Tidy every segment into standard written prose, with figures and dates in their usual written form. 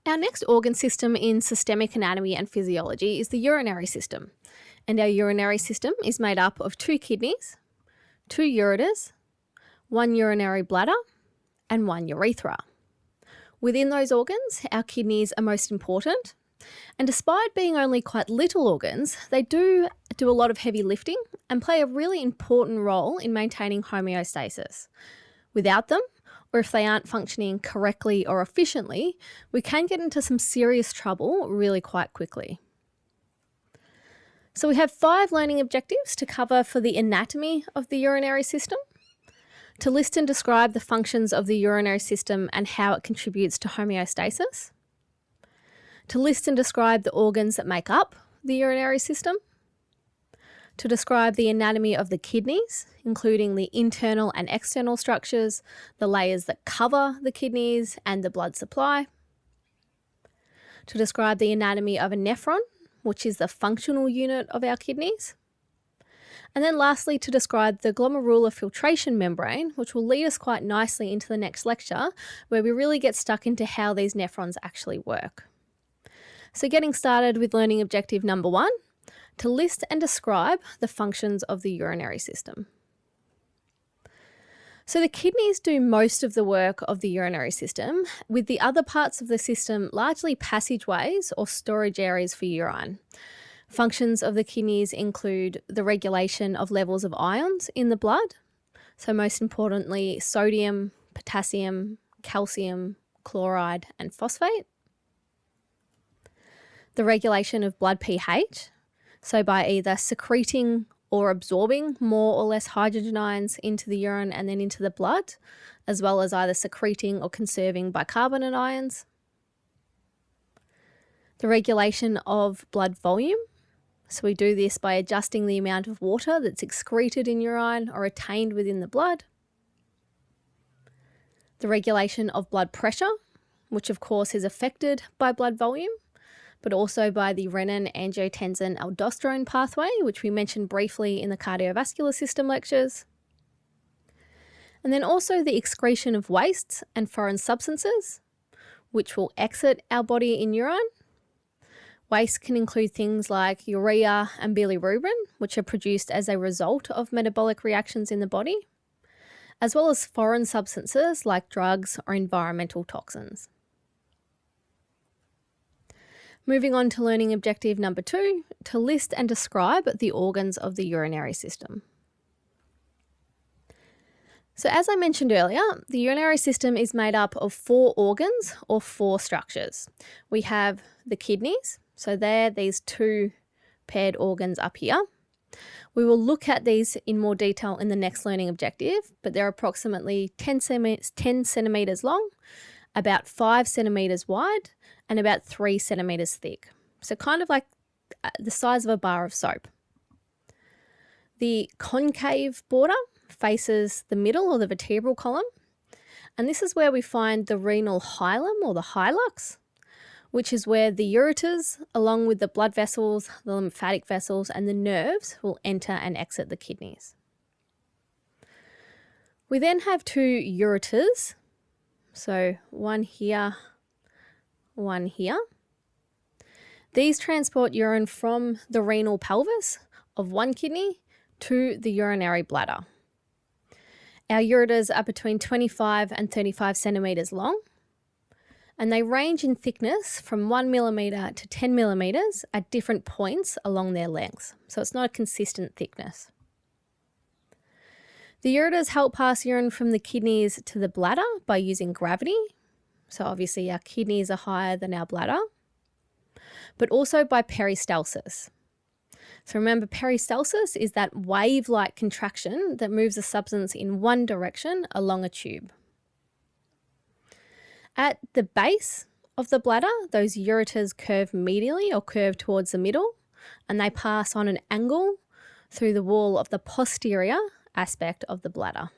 Our next organ system in systemic anatomy and physiology is the urinary system. And our urinary system is made up of 2 kidneys, 2 ureters, 1 urinary bladder, and 1 urethra. Within those organs, our kidneys are most important. And despite being only quite little organs, they do a lot of heavy lifting and play a really important role in maintaining homeostasis. Without them, or if they aren't functioning correctly or efficiently, we can get into some serious trouble really quite quickly. So we have 5 learning objectives to cover for the anatomy of the urinary system, to list and describe the functions of the urinary system and how it contributes to homeostasis, to list and describe the organs that make up the urinary system, to describe the anatomy of the kidneys, including the internal and external structures, the layers that cover the kidneys and the blood supply, to describe the anatomy of a nephron, which is the functional unit of our kidneys, and then lastly to describe the glomerular filtration membrane, which will lead us quite nicely into the next lecture, where we really get stuck into how these nephrons actually work. So getting started with learning objective number 1, to list and describe the functions of the urinary system. So the kidneys do most of the work of the urinary system, with the other parts of the system largely passageways or storage areas for urine. Functions of the kidneys include the regulation of levels of ions in the blood, so most importantly sodium, potassium, calcium, chloride and phosphate. The regulation of blood pH, so by either secreting or absorbing more or less hydrogen ions into the urine and then into the blood, as well as either secreting or conserving bicarbonate ions. The regulation of blood volume, so we do this by adjusting the amount of water that's excreted in urine or retained within the blood. The regulation of blood pressure, which of course is affected by blood volume, but also by the renin-angiotensin-aldosterone pathway, which we mentioned briefly in the cardiovascular system lectures. And then also the excretion of wastes and foreign substances, which will exit our body in urine. Waste can include things like urea and bilirubin, which are produced as a result of metabolic reactions in the body, as well as foreign substances like drugs or environmental toxins. Moving on to learning objective number 2, to list and describe the organs of the urinary system. So as I mentioned earlier, the urinary system is made up of 4 organs or 4 structures. We have the kidneys, so they're these 2 paired organs up here. We will look at these in more detail in the next learning objective, but they're approximately 10 centimetres long, about 5 centimetres wide, and about 3 centimetres thick. So kind of like the size of a bar of soap. The concave border faces the middle or the vertebral column, and this is where we find the renal hilum or the hilux, which is where the ureters, along with the blood vessels, the lymphatic vessels, and the nerves will enter and exit the kidneys. We then have 2 ureters, so one here, one here. These transport urine from the renal pelvis of one kidney to the urinary bladder. Our ureters are between 25 and 35 centimetres long, and they range in thickness from 1 millimetre to 10 millimetres at different points along their lengths, so it's not a consistent thickness. The ureters help pass urine from the kidneys to the bladder by using gravity. So obviously our kidneys are higher than our bladder, but also by peristalsis. So remember, peristalsis is that wave-like contraction that moves a substance in one direction along a tube. At the base of the bladder, those ureters curve medially or curve towards the middle, and they pass on an angle through the wall of the posterior aspect of the bladder.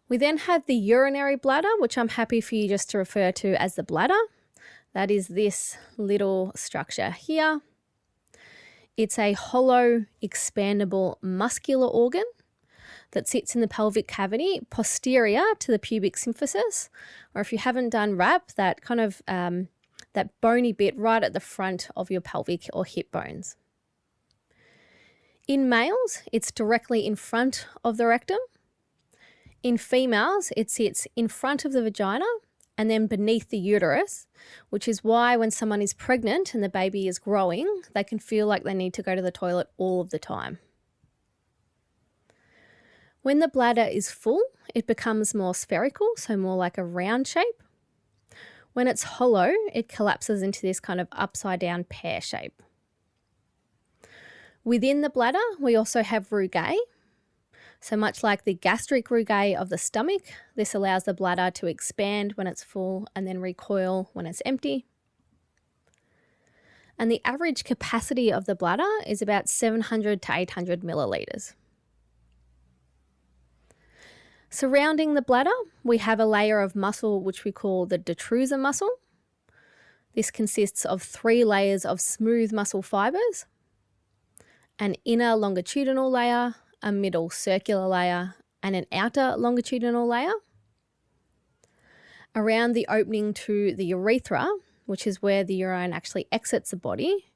We then have the urinary bladder, which I'm happy for you just to refer to as the bladder. That is this little structure here. It's a hollow, expandable muscular organ that sits in the pelvic cavity posterior to the pubic symphysis, or if you haven't done RAP, that kind of that bony bit right at the front of your pelvic or hip bones. In males, it's directly in front of the rectum. In females, it sits in front of the vagina and then beneath the uterus, which is why when someone is pregnant and the baby is growing, they can feel like they need to go to the toilet all of the time. When the bladder is full, it becomes more spherical, so more like a round shape. When it's hollow, it collapses into this kind of upside down pear shape. Within the bladder, we also have rugae. So much like the gastric rugae of the stomach, this allows the bladder to expand when it's full and then recoil when it's empty. And the average capacity of the bladder is about 700 to 800 millilitres. Surrounding the bladder, we have a layer of muscle which we call the detrusor muscle. This consists of 3 layers of smooth muscle fibres, an inner longitudinal layer, a middle circular layer, and an outer longitudinal layer. Around the opening to the urethra, which is where the urine actually exits the body,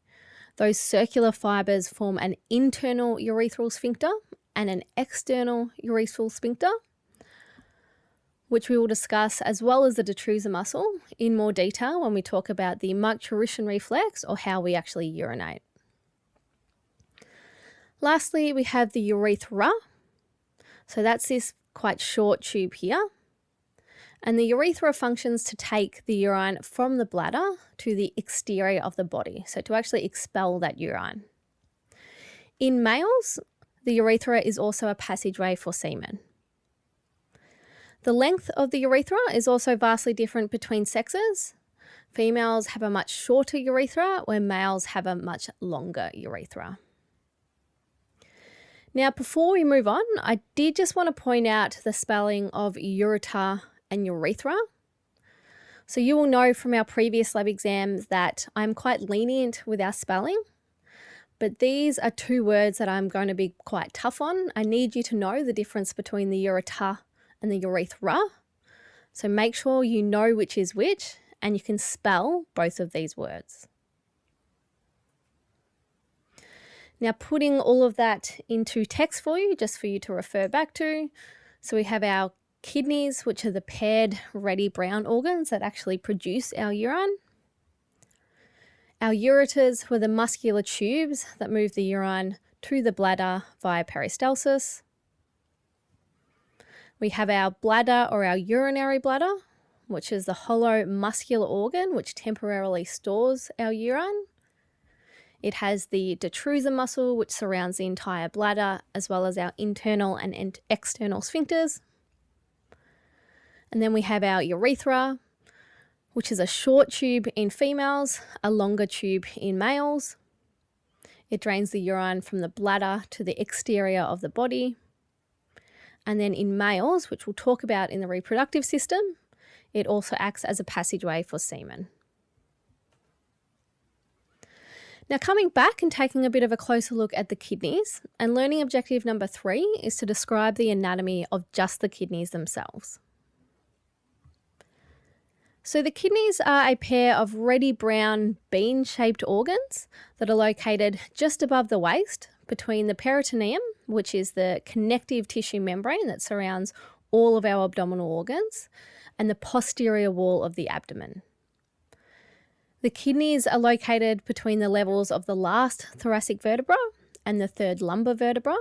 those circular fibres form an internal urethral sphincter and an external urethral sphincter, which we will discuss, as well as the detrusor muscle, in more detail when we talk about the micturition reflex, or how we actually urinate. Lastly, we have the urethra. So that's this quite short tube here. And the urethra functions to take the urine from the bladder to the exterior of the body, so to actually expel that urine. In males, the urethra is also a passageway for semen. The length of the urethra is also vastly different between sexes. Females have a much shorter urethra, where males have a much longer urethra. Now, before we move on, I did just want to point out the spelling of ureter and urethra. So you will know from our previous lab exams that I'm quite lenient with our spelling, but these are 2 words that I'm going to be quite tough on. I need you to know the difference between the ureter and the urethra. So make sure you know which is which, and you can spell both of these words. Now, putting all of that into text for you, just for you to refer back to. So we have our kidneys, which are the paired reddy brown organs that actually produce our urine. Our ureters were the muscular tubes that move the urine to the bladder via peristalsis. We have our bladder, or our urinary bladder, which is the hollow muscular organ which temporarily stores our urine. It has the detrusor muscle which surrounds the entire bladder, as well as our internal and external sphincters. And then we have our urethra, which is a short tube in females, a longer tube in males. It drains the urine from the bladder to the exterior of the body. And then in males, which we'll talk about in the reproductive system, it also acts as a passageway for semen. Now, coming back and taking a bit of a closer look at the kidneys, and learning objective number 3 is to describe the anatomy of just the kidneys themselves. So the kidneys are a pair of reddy brown bean-shaped organs that are located just above the waist, between the peritoneum, which is the connective tissue membrane that surrounds all of our abdominal organs, and the posterior wall of the abdomen. The kidneys are located between the levels of the last thoracic vertebra and the 3rd lumbar vertebra,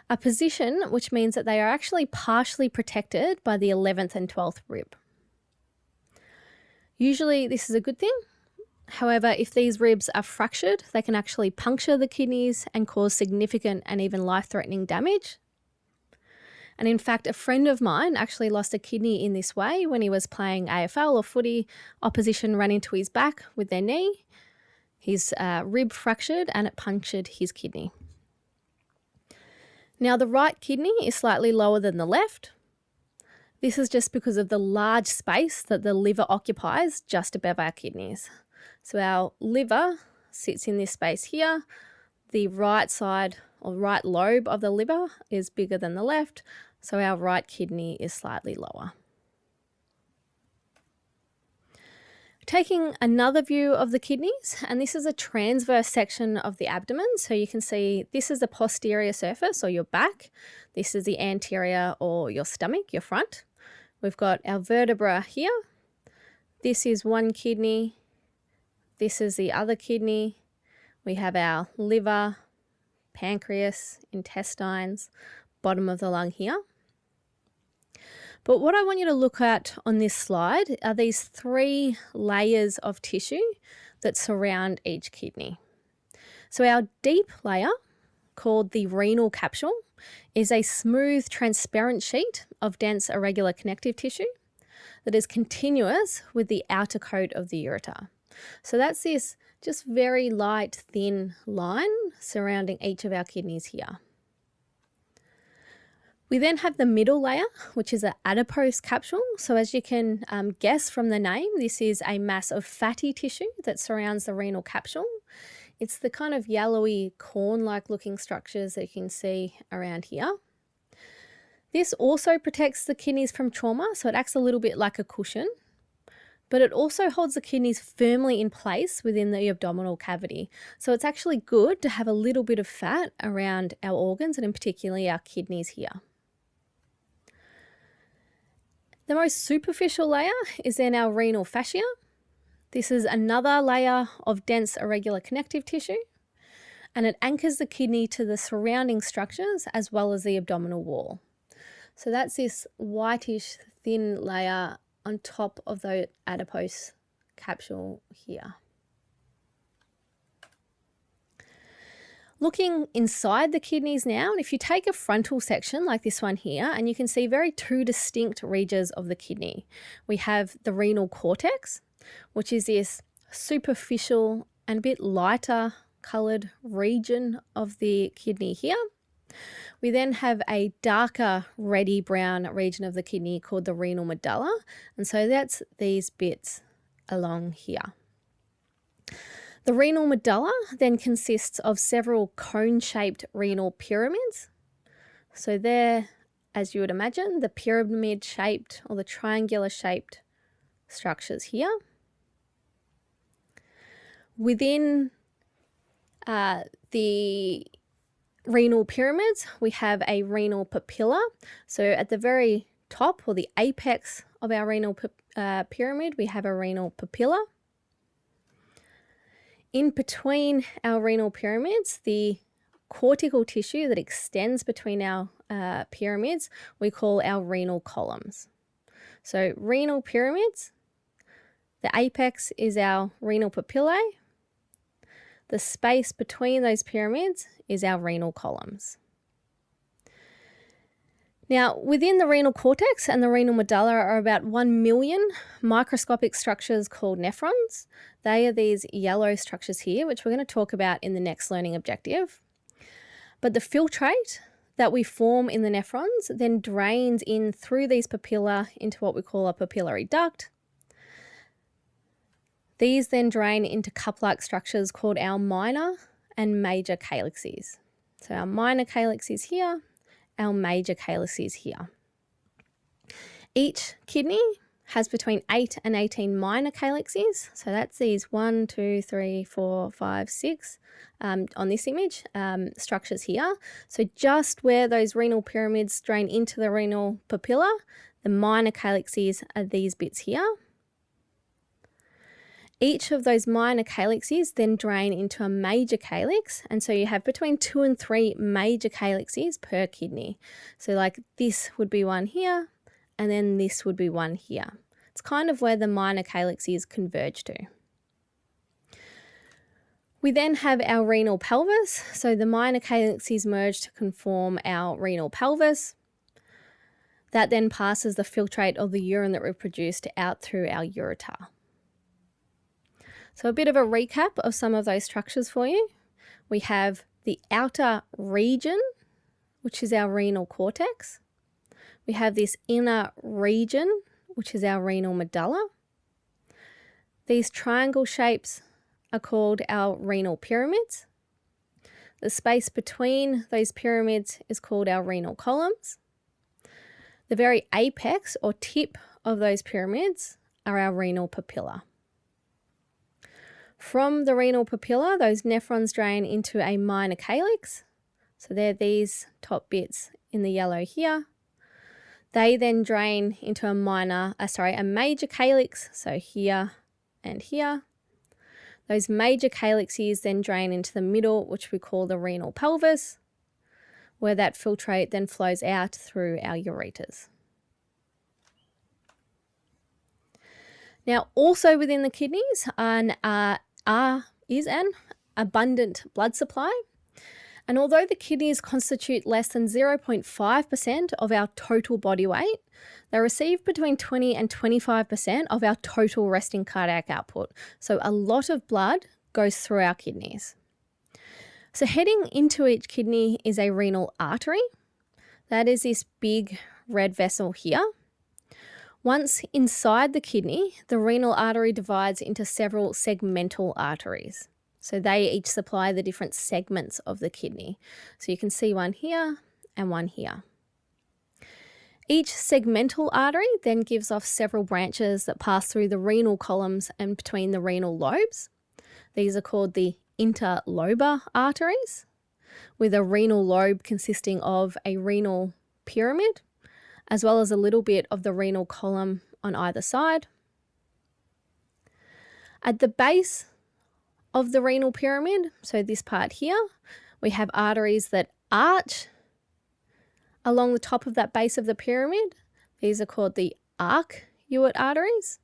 a position which means that they are actually partially protected by the 11th and 12th rib. Usually this is a good thing. However, if these ribs are fractured, they can actually puncture the kidneys and cause significant and even life-threatening damage. And in fact, a friend of mine actually lost a kidney in this way when he was playing AFL or footy. Opposition ran into his back with their knee. His rib fractured and it punctured his kidney. Now, the right kidney is slightly lower than the left. This is just because of the large space that the liver occupies just above our kidneys. So our liver sits in this space here. The right side or right lobe of the liver is bigger than the left, so our right kidney is slightly lower. Taking another view of the kidneys, and this is a transverse section of the abdomen, so you can see this is the posterior surface or your back, this is the anterior or your stomach, your front. We've got our vertebra here, this is one kidney, this is the other kidney, we have our liver, pancreas, intestines, bottom of the lung here. But what I want you to look at on this slide are these 3 layers of tissue that surround each kidney. So our deep layer, called the renal capsule, is a smooth, transparent sheet of dense, irregular connective tissue that is continuous with the outer coat of the ureter. So that's this just very light, thin line surrounding each of our kidneys here. We then have the middle layer, which is an adipose capsule. So as you can guess from the name, this is a mass of fatty tissue that surrounds the renal capsule. It's the kind of yellowy corn-like looking structures that you can see around here. This also protects the kidneys from trauma, so it acts a little bit like a cushion, but it also holds the kidneys firmly in place within the abdominal cavity. So it's actually good to have a little bit of fat around our organs, and in particular our kidneys here. The most superficial layer is then our renal fascia. This is another layer of dense irregular connective tissue, and it anchors the kidney to the surrounding structures as well as the abdominal wall. So that's this whitish thin layer on top of the adipose capsule here. Looking inside the kidneys now, and if you take a frontal section like this one here, and you can see very 2 distinct regions of the kidney. We have the renal cortex, which is this superficial and a bit lighter coloured region of the kidney here. We then have a darker reddy brown region of the kidney called the renal medulla, and so that's these bits along here. The renal medulla then consists of several cone-shaped renal pyramids. So they're, as you would imagine, the pyramid-shaped or the triangular-shaped structures here. Within the renal pyramids, we have a renal papilla. So at the very top or the apex of our renal pyramid, we have a renal papilla. In between our renal pyramids, the cortical tissue that extends between our pyramids, we call our renal columns. So renal pyramids, the apex is our renal papillae. The space between those pyramids is our renal columns. Now, within the renal cortex and the renal medulla are about 1 million microscopic structures called nephrons. They are these yellow structures here, which we're going to talk about in the next learning objective. But the filtrate that we form in the nephrons then drains in through these papilla into what we call a papillary duct. These then drain into cup-like structures called our minor and major calyxes. So our minor calyxes here, our major calyxes here. Each kidney has between 8 and 18 minor calyxes. So that's these 1, 2, 3, 4, 5, 6 on this image, structures here. So just where those renal pyramids drain into the renal papilla, the minor calyxes are these bits here. Each of those minor calyxes then drain into a major calyx, and so you have between 2 and 3 major calyxes per kidney. So like this would be one here, and then this would be one here. It's kind of where the minor calyxes converge to. We then have our renal pelvis. So the minor calyxes merge to conform our renal pelvis. That then passes the filtrate of the urine that we produced out through our ureter. So a bit of a recap of some of those structures for you. We have the outer region, which is our renal cortex. We have this inner region, which is our renal medulla. These triangle shapes are called our renal pyramids. The space between those pyramids is called our renal columns. The very apex or tip of those pyramids are our renal papilla. From the renal papilla, those nephrons drain into a minor calyx. So they're these top bits in the yellow here. They then drain into a major calyx, so here and here. Those major calyxes then drain into the middle, which we call the renal pelvis, where that filtrate then flows out through our ureters. Now, also within the kidneys is an abundant blood supply. And although the kidneys constitute less than 0.5% of our total body weight, they receive between 20 and 25% of our total resting cardiac output. So a lot of blood goes through our kidneys. So heading into each kidney is a renal artery. That is this big red vessel here. Once inside the kidney, the renal artery divides into several segmental arteries. So they each supply the different segments of the kidney. So you can see one here and one here. Each segmental artery then gives off several branches that pass through the renal columns and between the renal lobes. These are called the interlobar arteries, with a renal lobe consisting of a renal pyramid, as well as a little bit of the renal column on either side. At the base of the renal pyramid, so this part here, we have arteries that arch along the top of that base of the pyramid. These are called the arcuate arteries.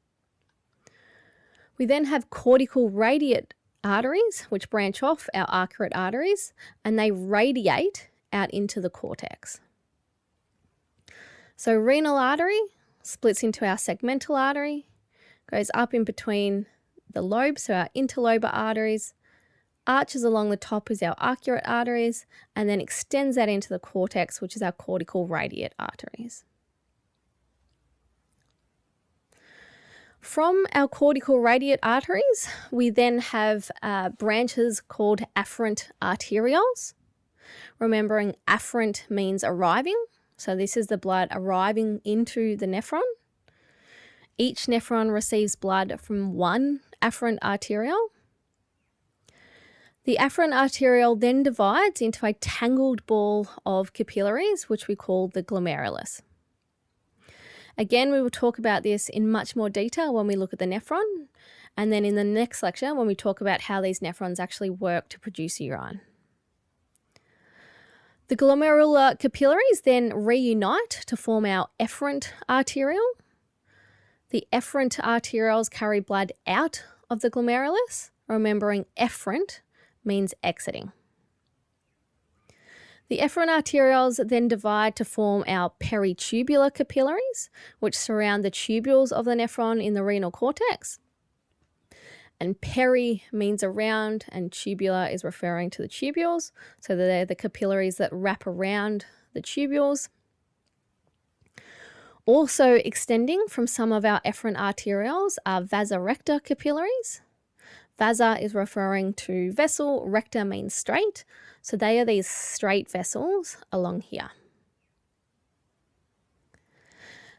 We then have cortical radiate arteries, which branch off our arcuate arteries, and they radiate out into the cortex. So renal artery splits into our segmental artery, goes up in between the lobes, so our interlobar arteries, arches along the top is our arcuate arteries, and then extends that into the cortex, which is our cortical radiate arteries. From our cortical radiate arteries, we then have branches called afferent arterioles. Remembering afferent means arriving, so this is the blood arriving into the nephron. Each nephron receives blood from one afferent arteriole. The afferent arteriole then divides into a tangled ball of capillaries, which we call the glomerulus. Again, we will talk about this in much more detail when we look at the nephron, and then in the next lecture when we talk about how these nephrons actually work to produce urine. The glomerular capillaries then reunite to form our efferent arteriole. The efferent arterioles carry blood out of the glomerulus, remembering efferent means exiting. The efferent arterioles then divide to form our peritubular capillaries, which surround the tubules of the nephron in the renal cortex. And peri means around, and tubular is referring to the tubules, so they're the capillaries that wrap around the tubules. Also extending from some of our efferent arterioles are vasorectal capillaries. Vasa is referring to vessel, recta means straight, so they are these straight vessels along here.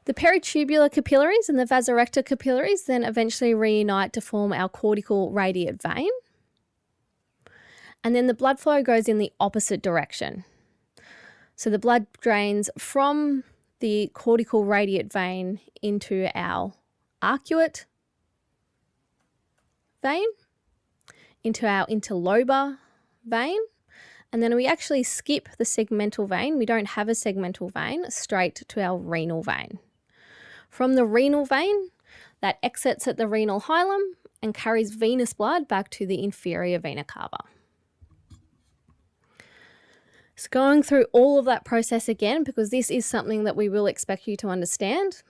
The peritubular capillaries and the vasorectal capillaries then eventually reunite to form our cortical radiate vein. And then the blood flow goes in the opposite direction. So the blood drains from the cortical radiate vein into our arcuate vein, into our interlobar vein, and then we actually skip the segmental vein. We don't have a segmental vein, straight to our renal vein. From the renal vein, that exits at the renal hilum and carries venous blood back to the inferior vena cava. So going through all of that process again, because this is something that we will expect you to understand.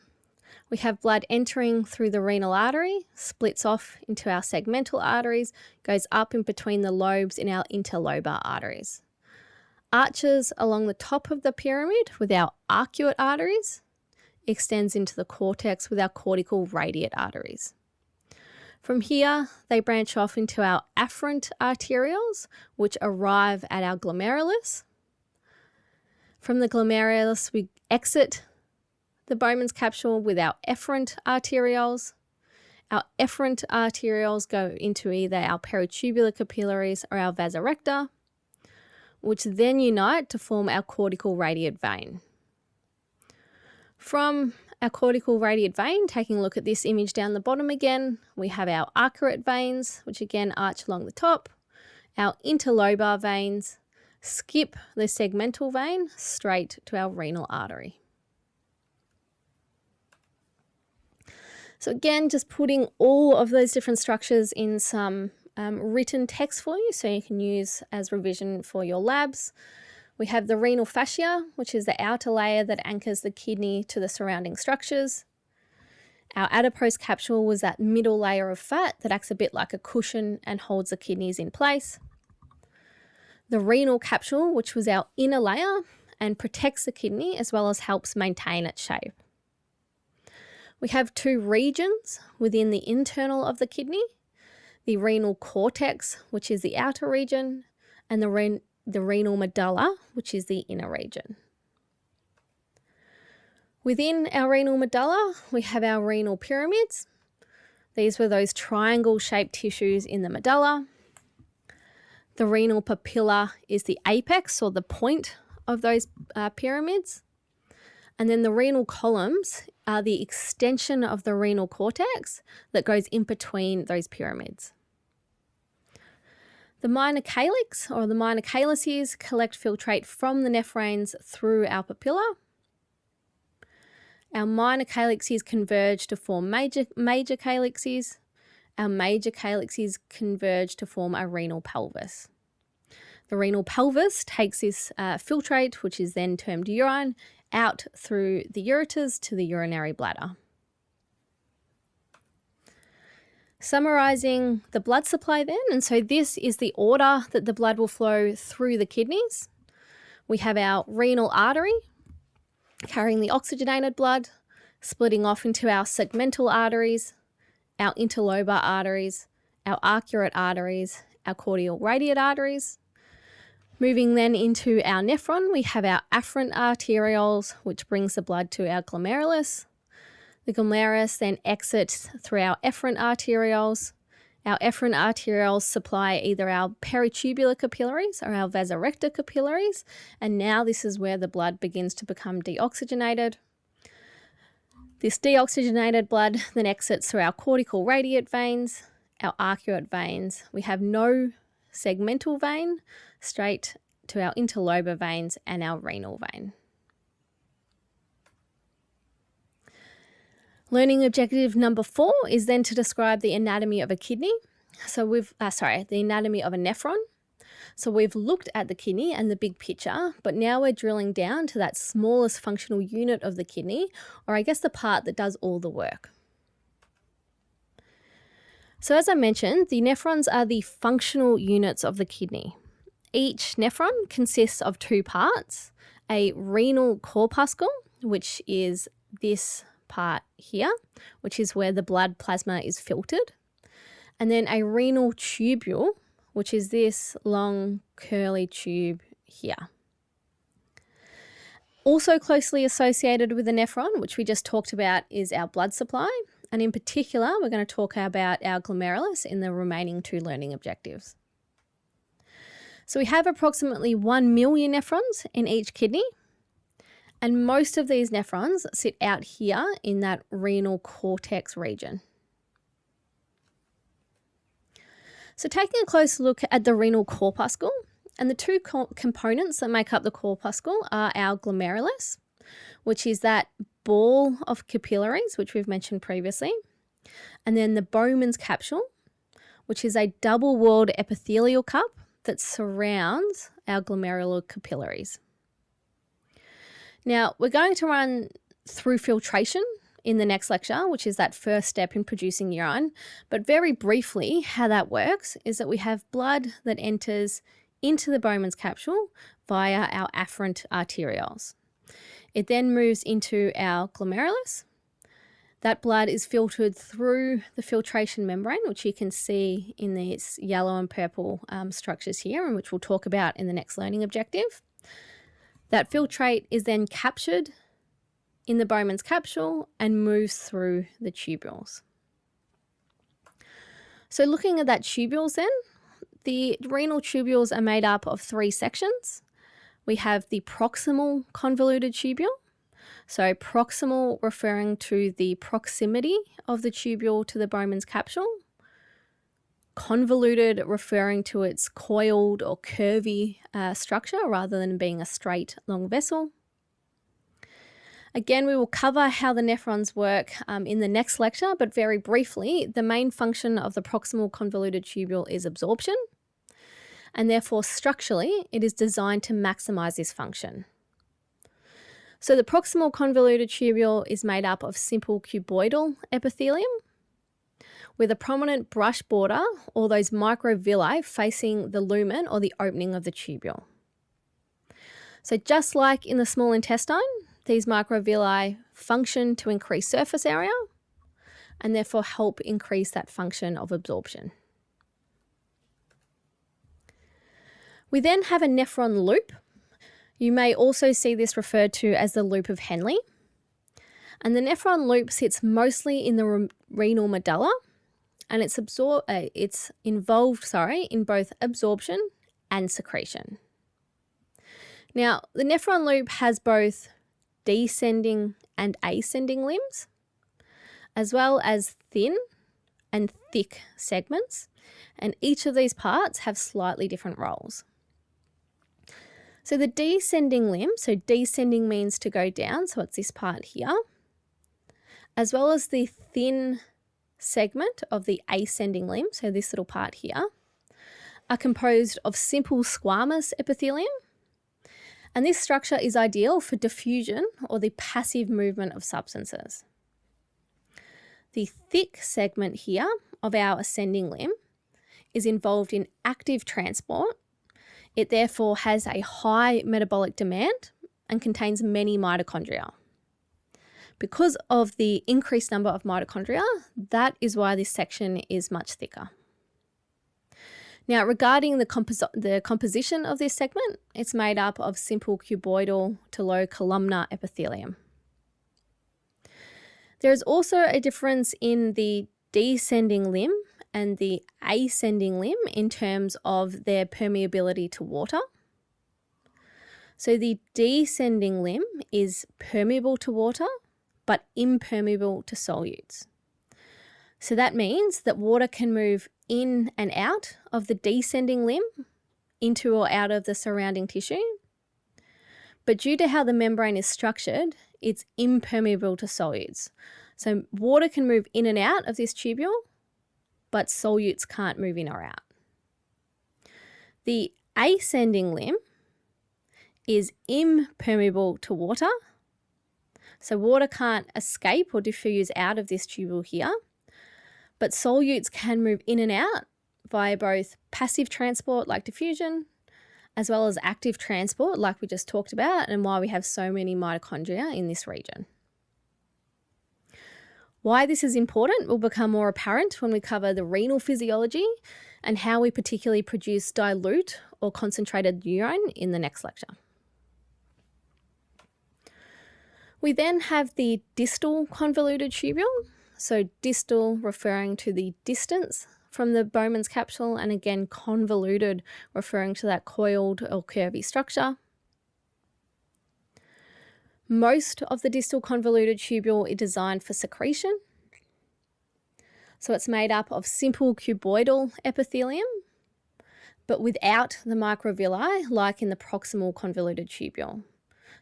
We have blood entering through the renal artery, splits off into our segmental arteries, goes up in between the lobes in our interlobar arteries. Arches along the top of the pyramid with our arcuate arteries, extends into the cortex with our cortical radiate arteries. From here, they branch off into our afferent arterioles, which arrive at our glomerulus. From the glomerulus, we exit the Bowman's capsule with our efferent arterioles. Our efferent arterioles go into either our peritubular capillaries or our vasa recta, which then unite to form our cortical radiate vein. From our cortical radiate vein, taking a look at this image down the bottom again, we have our arcuate veins, which again arch along the top, our interlobar veins, skip the segmental vein straight to our renal artery. So again, just putting all of those different structures in some written text for you so you can use as revision for your labs. We have the renal fascia, which is the outer layer that anchors the kidney to the surrounding structures. Our adipose capsule was that middle layer of fat that acts a bit like a cushion and holds the kidneys in place. The renal capsule, which was our inner layer and protects the kidney as well as helps maintain its shape. We have two regions within the internal of the kidney, the renal cortex, which is the outer region, and the renal medulla, which is the inner region. Within our renal medulla, we have our renal pyramids. These were those triangle-shaped tissues in the medulla. The renal papilla is the apex or the point of those pyramids. And then the renal columns are the extension of the renal cortex that goes in between those pyramids. The minor calyx or the minor calyces collect filtrate from the nephrines through our papilla. Our minor calyxes converge to form major calyxes. Our major calyxes converge to form a renal pelvis. The renal pelvis takes this filtrate, which is then termed urine, out through the ureters to the urinary bladder. Summarising the blood supply then, and so this is the order that the blood will flow through the kidneys. We have our renal artery carrying the oxygenated blood, splitting off into our segmental arteries, our interlobar arteries, our arcuate arteries, our cortical radiate arteries. Moving then into our nephron, we have our afferent arterioles, which brings the blood to our glomerulus. The glomerulus then exits through our efferent arterioles. Our efferent arterioles supply either our peritubular capillaries or our vasa recta capillaries, and now this is where the blood begins to become deoxygenated. This deoxygenated blood then exits through our cortical radiate veins, our arcuate veins. We have no segmental vein, straight to our interlobar veins and our renal vein. Learning objective number 4 is then to describe the anatomy of a kidney. So the anatomy of a nephron. So we've looked at the kidney and the big picture, but now we're drilling down to that smallest functional unit of the kidney, or I guess the part that does all the work. So as I mentioned, the nephrons are the functional units of the kidney. Each nephron consists of two parts, a renal corpuscle, which is this part here, which is where the blood plasma is filtered, and then a renal tubule, which is this long curly tube here. Also closely associated with the nephron, which we just talked about, is our blood supply, and in particular we're going to talk about our glomerulus in the remaining 2 learning objectives. So we have approximately 1 million nephrons in each kidney, and most of these nephrons sit out here in that renal cortex region. So taking a close look at the renal corpuscle, and the 2 components that make up the corpuscle are our glomerulus, which is that ball of capillaries, which we've mentioned previously, and then the Bowman's capsule, which is a double-walled epithelial cup that surrounds our glomerular capillaries. Now, we're going to run through filtration in the next lecture, which is that first step in producing urine. But very briefly, how that works is that we have blood that enters into the Bowman's capsule via our afferent arterioles. It then moves into our glomerulus. That blood is filtered through the filtration membrane, which you can see in these yellow and purple structures here, and which we'll talk about in the next learning objective. That filtrate is then captured in the Bowman's capsule and moves through the tubules. So looking at that tubules then, the renal tubules are made up of 3 sections. We have the proximal convoluted tubule. So proximal referring to the proximity of the tubule to the Bowman's capsule. Convoluted referring to its coiled or curvy structure rather than being a straight long vessel. Again, we will cover how the nephrons work in the next lecture, but very briefly, the main function of the proximal convoluted tubule is absorption, and therefore structurally it is designed to maximize this function. So the proximal convoluted tubule is made up of simple cuboidal epithelium with a prominent brush border or those microvilli facing the lumen or the opening of the tubule. So just like in the small intestine, these microvilli function to increase surface area and therefore help increase that function of absorption. We then have a nephron loop. You may also see this referred to as the loop of Henle. And the nephron loop sits mostly in the renal medulla, and it's involved in both absorption and secretion. Now, the nephron loop has both descending and ascending limbs, as well as thin and thick segments, and each of these parts have slightly different roles. So the descending limb, so descending means to go down, so it's this part here, as well as the thin segment of the ascending limb, so this little part here, are composed of simple squamous epithelium, and this structure is ideal for diffusion or the passive movement of substances. The thick segment here of our ascending limb is involved in active transport. It therefore has a high metabolic demand and contains many mitochondria. Because of the increased number of mitochondria, that is why this section is much thicker. Now, regarding the composition of this segment, it's made up of simple cuboidal to low columnar epithelium. There is also a difference in the descending limb and the ascending limb in terms of their permeability to water. So the descending limb is permeable to water, but impermeable to solutes. So that means that water can move in and out of the descending limb into or out of the surrounding tissue. But due to how the membrane is structured, it's impermeable to solutes. So water can move in and out of this tubule, but solutes can't move in or out. The ascending limb is impermeable to water. So water can't escape or diffuse out of this tubule here, but solutes can move in and out via both passive transport like diffusion, as well as active transport like we just talked about, and why we have so many mitochondria in this region. Why this is important will become more apparent when we cover the renal physiology and how we particularly produce dilute or concentrated urine in the next lecture. We then have the distal convoluted tubule. So distal referring to the distance from the Bowman's capsule, and again convoluted referring to that coiled or curvy structure. Most of the distal convoluted tubule is designed for secretion. So it's made up of simple cuboidal epithelium, but without the microvilli like in the proximal convoluted tubule.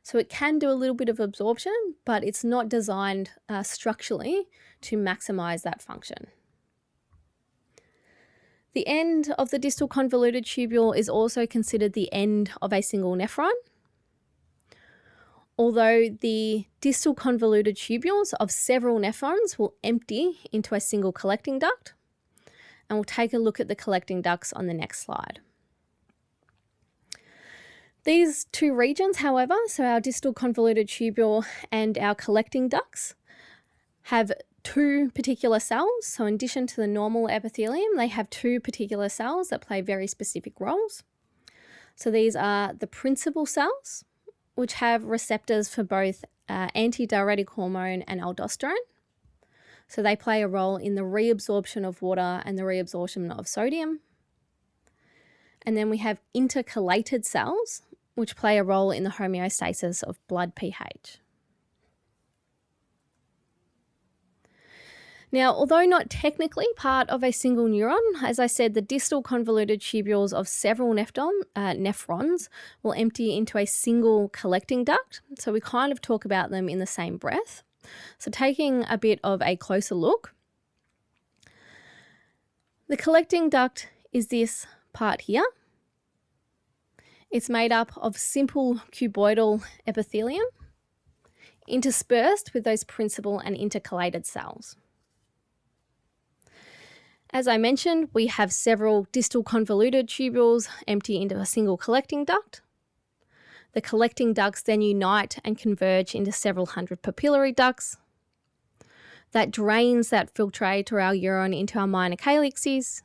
So it can do a little bit of absorption, but it's not designed structurally to maximize that function. The end of the distal convoluted tubule is also considered the end of a single nephron. Although the distal convoluted tubules of several nephrons will empty into a single collecting duct, and we'll take a look at the collecting ducts on the next slide. These two regions, however, so our distal convoluted tubule and our collecting ducts, have two particular cells. So in addition to the normal epithelium, they have two particular cells that play very specific roles. So these are the principal cells, which have receptors for both antidiuretic hormone and aldosterone. So they play a role in the reabsorption of water and the reabsorption of sodium. And then we have intercalated cells, which play a role in the homeostasis of blood pH. Now, although not technically part of a single neuron, as I said, the distal convoluted tubules of several nephrons will empty into a single collecting duct. So we kind of talk about them in the same breath. So taking a bit of a closer look, the collecting duct is this part here. It's made up of simple cuboidal epithelium interspersed with those principal and intercalated cells. As I mentioned, we have several distal convoluted tubules empty into a single collecting duct. The collecting ducts then unite and converge into several hundred papillary ducts. That drains that filtrate or our urine into our minor calyxes,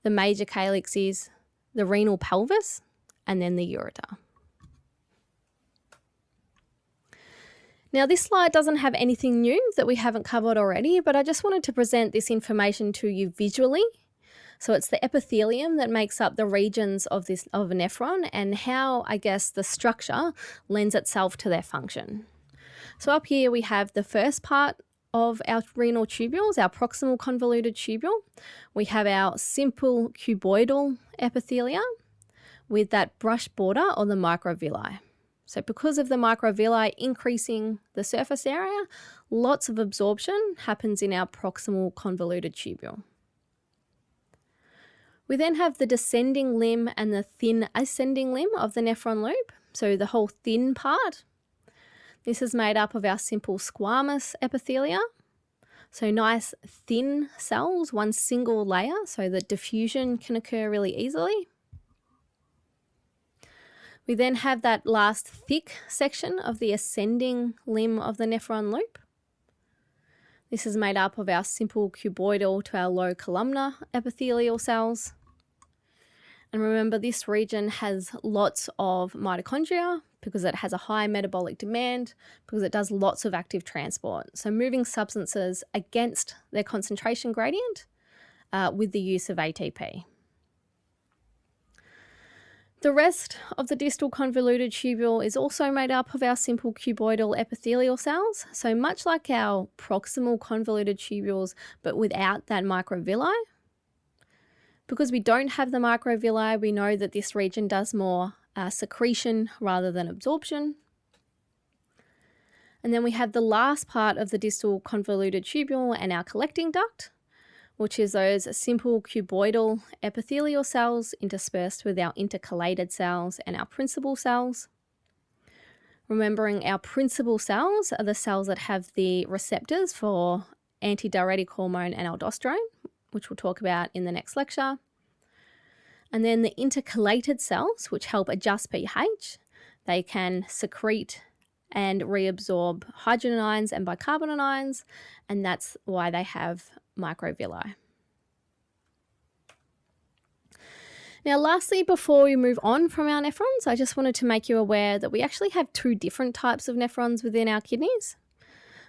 the major calyxes, the renal pelvis, and then the ureter. Now, this slide doesn't have anything new that we haven't covered already, but I just wanted to present this information to you visually. So it's the epithelium that makes up the regions of a nephron and how, I guess, the structure lends itself to their function. So up here we have the first part of our renal tubules, our proximal convoluted tubule. We have our simple cuboidal epithelia with that brush border or the microvilli. So because of the microvilli increasing the surface area, lots of absorption happens in our proximal convoluted tubule. We then have the descending limb and the thin ascending limb of the nephron loop, so the whole thin part. This is made up of our simple squamous epithelia, so nice thin cells, one single layer, so that diffusion can occur really easily. We then have that last thick section of the ascending limb of the nephron loop. This is made up of our simple cuboidal to our low columnar epithelial cells. And remember, this region has lots of mitochondria because it has a high metabolic demand, because it does lots of active transport. So moving substances against their concentration gradient with the use of ATP. The rest of the distal convoluted tubule is also made up of our simple cuboidal epithelial cells. So much like our proximal convoluted tubules, but without that microvilli. Because we don't have the microvilli, we know that this region does more secretion rather than absorption. And then we have the last part of the distal convoluted tubule and our collecting duct, which is those simple cuboidal epithelial cells interspersed with our intercalated cells and our principal cells. Remembering our principal cells are the cells that have the receptors for antidiuretic hormone and aldosterone, which we'll talk about in the next lecture. And then the intercalated cells, which help adjust pH. They can secrete and reabsorb hydrogen ions and bicarbonate ions, and that's why they have microvilli. Now, lastly, before we move on from our nephrons, I just wanted to make you aware that we actually have two different types of nephrons within our kidneys.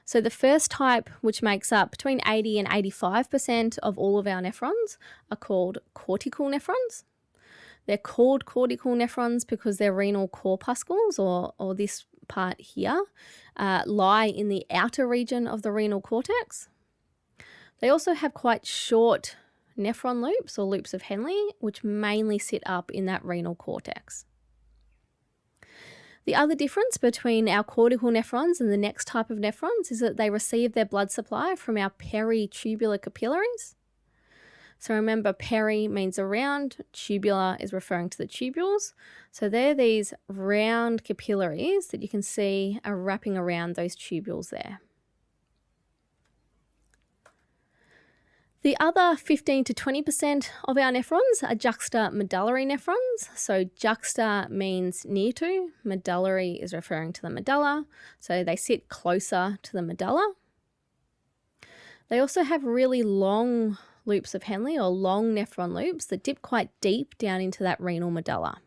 So the first type, which makes up between 80 and 85% of all of our nephrons, are called cortical nephrons. They're called cortical nephrons because their renal corpuscles, or this part here, lie in the outer region of the renal cortex. They also have quite short nephron loops or loops of Henle, which mainly sit up in that renal cortex. The other difference between our cortical nephrons and the next type of nephrons is that they receive their blood supply from our peritubular capillaries. So remember, peri means around, tubular is referring to the tubules. So they're these round capillaries that you can see are wrapping around those tubules there. The other 15 to 20% of our nephrons are juxtamedullary nephrons. So juxta means near to, medullary is referring to the medulla. So they sit closer to the medulla. They also have really long loops of Henle, or long nephron loops, that dip quite deep down into that renal medulla.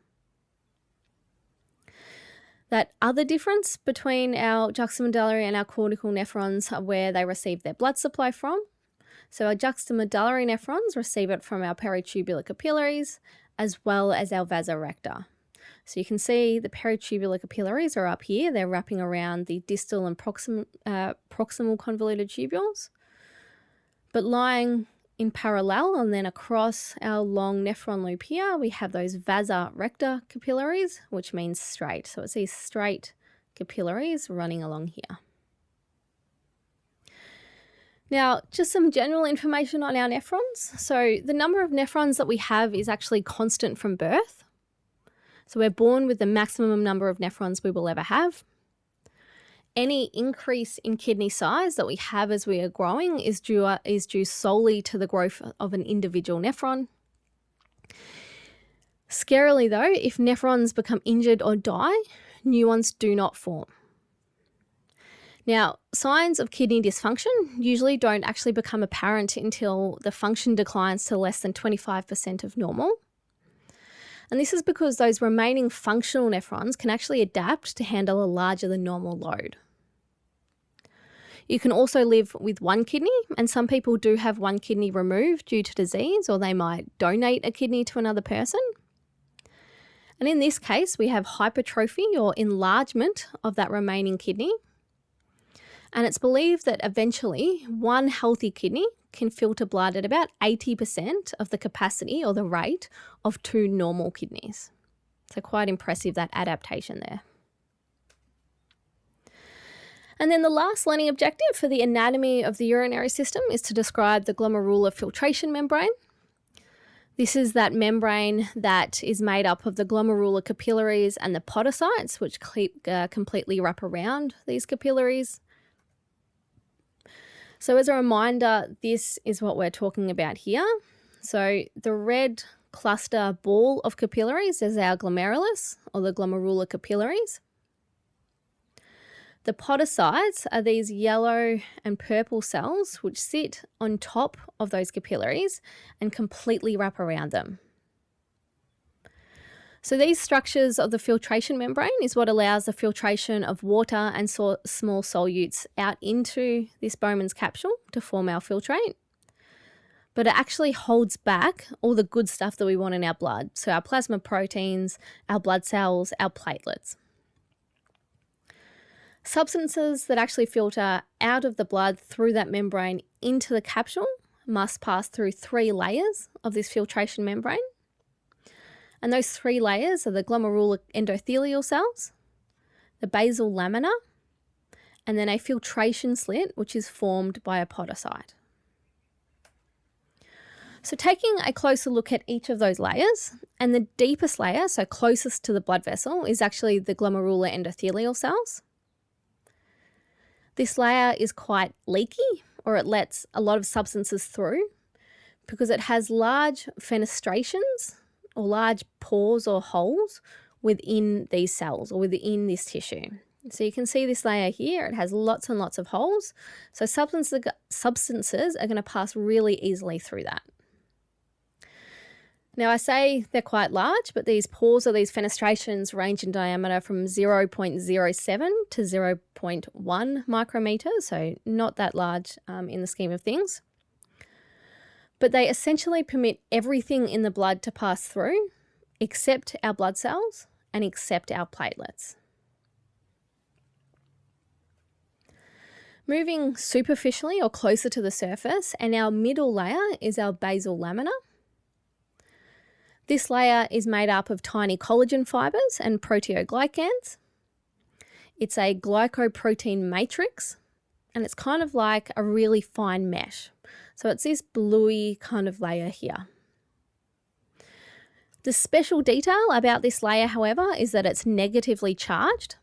That other difference between our juxtamedullary and our cortical nephrons are where they receive their blood supply from. So our juxtamedullary nephrons receive it from our peritubular capillaries as well as our vasa recta. So you can see the peritubular capillaries are up here. They're wrapping around the distal and proximal convoluted tubules. But lying in parallel and then across our long nephron loop here, we have those vasa recta capillaries, which means straight. So it's these straight capillaries running along here. Now, just some general information on our nephrons. So the number of nephrons that we have is actually constant from birth. So we're born with the maximum number of nephrons we will ever have. Any increase in kidney size that we have as we are growing is due solely to the growth of an individual nephron. Scarily though, if nephrons become injured or die, new ones do not form. Now, signs of kidney dysfunction usually don't actually become apparent until the function declines to less than 25% of normal. And this is because those remaining functional nephrons can actually adapt to handle a larger than normal load. You can also live with one kidney, and some people do have one kidney removed due to disease, or they might donate a kidney to another person. And in this case, we have hypertrophy or enlargement of that remaining kidney. And it's believed that eventually one healthy kidney can filter blood at about 80% of the capacity or the rate of two normal kidneys. So quite impressive, that adaptation there. And then the last learning objective for the anatomy of the urinary system is to describe the glomerular filtration membrane. This is that membrane that is made up of the glomerular capillaries and the podocytes, which completely wrap around these capillaries. So as a reminder, this is what we're talking about here. So the red cluster ball of capillaries is our glomerulus, or the glomerular capillaries. The podocytes are these yellow and purple cells which sit on top of those capillaries and completely wrap around them. So these structures of the filtration membrane is what allows the filtration of water and small solutes out into this Bowman's capsule to form our filtrate. But it actually holds back all the good stuff that we want in our blood. So our plasma proteins, our blood cells, our platelets. Substances that actually filter out of the blood through that membrane into the capsule must pass through 3 layers of this filtration membrane. And those 3 layers are the glomerular endothelial cells, the basal lamina, and then a filtration slit, which is formed by a podocyte. So taking a closer look at each of those layers, and the deepest layer, so closest to the blood vessel, is actually the glomerular endothelial cells. This layer is quite leaky, or it lets a lot of substances through because it has large fenestrations or large pores or holes within these cells or within this tissue. So you can see this layer here, it has lots and lots of holes. So substances are going to pass really easily through that. Now I say they're quite large, but these pores or these fenestrations range in diameter from 0.07 to 0.1 micrometers, so not that large in the scheme of things. But they essentially permit everything in the blood to pass through except our blood cells and except our platelets. Moving superficially or closer to the surface, and our middle layer is our basal lamina. This layer is made up of tiny collagen fibers and proteoglycans. It's a glycoprotein matrix, and it's kind of like a really fine mesh. So it's this bluey kind of layer here. The special detail about this layer, however, is that it's negatively charged,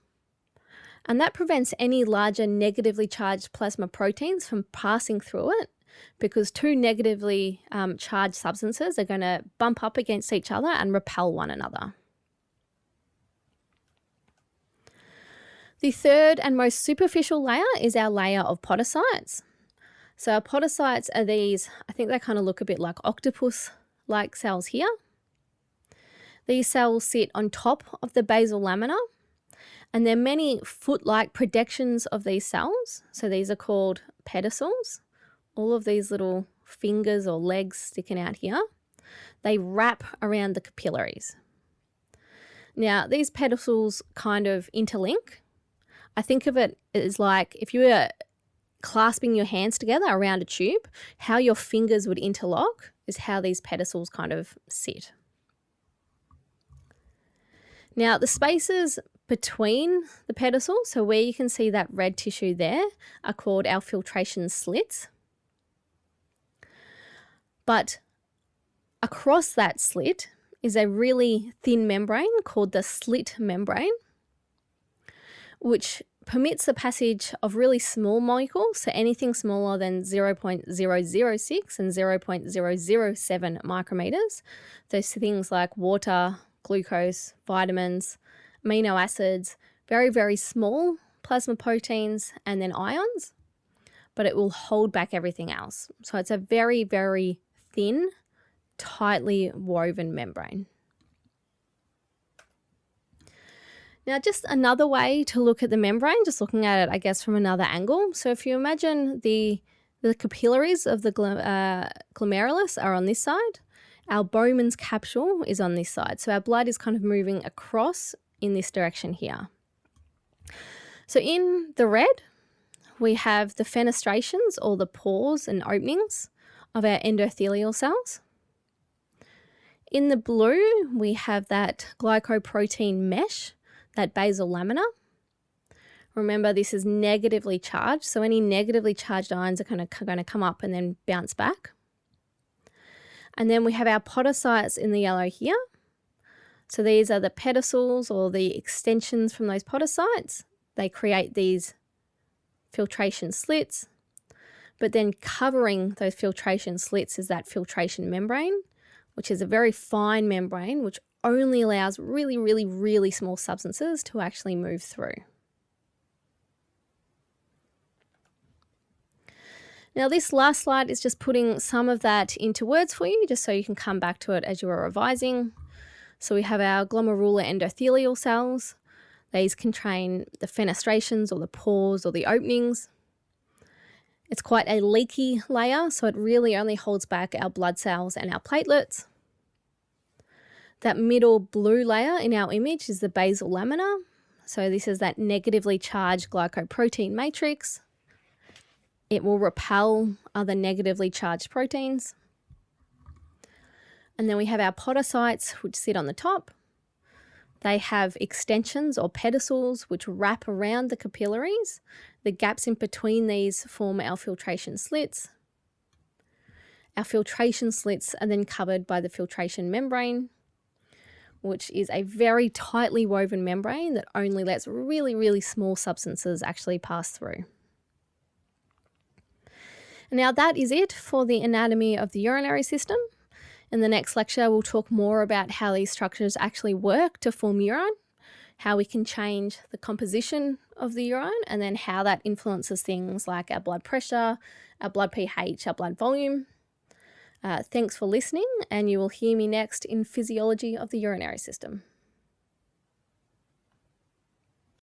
and that prevents any larger negatively charged plasma proteins from passing through it, because 2 negatively charged substances are going to bump up against each other and repel one another. The third and most superficial layer is our layer of podocytes. So our podocytes are these, I think they kind of look a bit like octopus-like cells here. These cells sit on top of the basal lamina, and there are many foot-like projections of these cells. So these are called pedicels. All of these little fingers or legs sticking out here, they wrap around the capillaries. Now, these pedicels kind of interlink. I think of it as like if you were clasping your hands together around a tube, how your fingers would interlock is how these pedicels kind of sit. Now, the spaces between the pedicels, so where you can see that red tissue there, are called our filtration slits. But across that slit is a really thin membrane called the slit membrane, which permits the passage of really small molecules, so anything smaller than 0.006 and 0.007 micrometers. Those things like water, glucose, vitamins, amino acids, very, very small plasma proteins, and then ions, but it will hold back everything else. So it's a very, very thin, tightly woven membrane. Now, just another way to look at the membrane, just looking at it, I guess, from another angle. So if you imagine the capillaries of the glomerulus are on this side, our Bowman's capsule is on this side. So our blood is kind of moving across in this direction here. So in the red, we have the fenestrations, or the pores and openings of our endothelial cells. In the blue, we have that glycoprotein mesh, that basal lamina. Remember, this is negatively charged, so any negatively charged ions are going to come up and then bounce back. And then we have our podocytes in the yellow here. So these are the pedicels, or the extensions from those podocytes. They create these filtration slits, but then covering those filtration slits is that filtration membrane, which is a very fine membrane which only allows really, really, really small substances to actually move through. Now, this last slide is just putting some of that into words for you, just so you can come back to it as you are revising. So we have our glomerular endothelial cells. These contain the fenestrations, or the pores, or the openings. It's quite a leaky layer, so it really only holds back our blood cells and our platelets. That middle blue layer in our image is the basal lamina. So this is that negatively charged glycoprotein matrix. It will repel other negatively charged proteins. And then we have our podocytes, which sit on the top. They have extensions, or pedicels, which wrap around the capillaries. The gaps in between these form our filtration slits. Our filtration slits are then covered by the filtration membrane, which is a very tightly woven membrane that only lets really, really small substances actually pass through. Now that is it for the anatomy of the urinary system. In the next lecture, we'll talk more about how these structures actually work to form urine, how we can change the composition of the urine, and then how that influences things like our blood pressure, our blood pH, our blood volume. Thanks for listening, and you will hear me next in physiology of the urinary system.